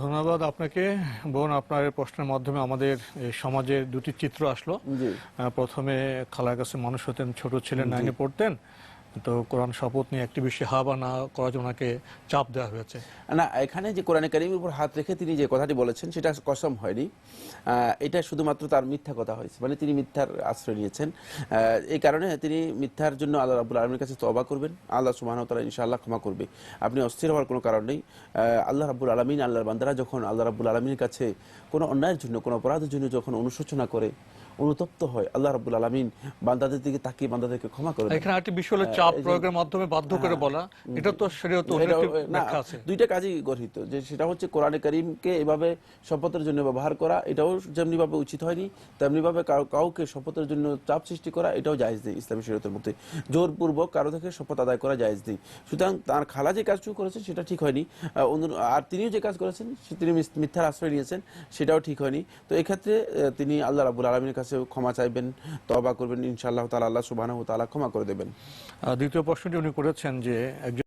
ধন্যবাদ আপনাকে। বোন, আপনার এই প্রশ্নের মাধ্যমে আমাদের এই সমাজের দুটি চিত্র আসলো। জি প্রথমে খালার কাছে মানুষ হতেন, ছোট ছিলেন, জি। 9-এ পড়তেন। তো কোরআন শপথ নিয়ে একটি বিষয়ে হা বা না করার জন্য ওনাকে চাপ দেওয়া হয়েছে। না, এখানে যে কোরআনে কারিমের উপর হাত রেখে তিনি যে কথাটি বলেছেন সেটা কসম হয়নি। এটা শুধুমাত্র তার মিথ্যা কথা হয়েছে, মানে তিনি মিথ্যার আশ্রয় নিয়েছেন। এই কারণে তিনি মিথ্যার জন্য আল্লাহ রাব্বুল আলামিনের কাছে তওবা করবেন, আল্লাহ সুবহানাহু ওয়া তাআলা ইনশাআল্লাহ ক্ষমা করবে। আপনি অস্থির হওয়ার কোনো কারণ নেই। আল্লাহ রাব্বুল আলামিন, আল্লাহর বান্দারা যখন আল্লাহ রাব্বুল আলামিনের কাছে কোনো অন্যায়ের জন্য, কোনো অপরাধের জন্য যখন অনুশোচনা করে, অনুতপ্ত হয়, আল্লাহ রাব্বুল আলামিন বান্দাদের দিকে তাকিয়ে বান্দাদেরকে ক্ষমা করে দেন। এখানে আরেকটি বিষয় হলো চাপ এই যে প্রয়োগের মাধ্যমে বাধ্য করে বলা। এটা তো শরীয়তে অন্য এটাও একটি না, ব্যাখ্যা আছে। দুইটা কাজই গর্হিত, যে সেটা হচ্ছে কোরআনে কারীমকে এভাবে শপথের জন্য ব্যবহার করা, এটাও যেমনি ভাবে উচিত হয়নি, তেমনি ভাবে কাউকে শপথের জন্য চাপ সৃষ্টি করা, এটাও জায়েজ নেই ইসলামী শরীয়তের মধ্যে। জোরপূর্বক কারো থেকে শপথ আদায় করা জায়েজ নেই। সুতরাং তার খালা যে কাজটুকু করেছেন সেটা ঠিক হয়নি, আর তিনিও যে কাজ করেছেন, তিনি মিথ্যার আশ্রয় নিয়েছেন, সেটাও ঠিক হয়নি। তো এক্ষেত্রে তিনি আল্লাহ রাব্বুল আলামিনের কাছে ক্ষমা চাইবেন, তওবা করবেন, ইনশাআল্লাহ তাআলা আল্লাহ সুবহানাহু ওয়া তাআলা ক্ষমা করে দেবেন। দ্বিতীয় প্রশ্নটি উনি করেছেন যে একজন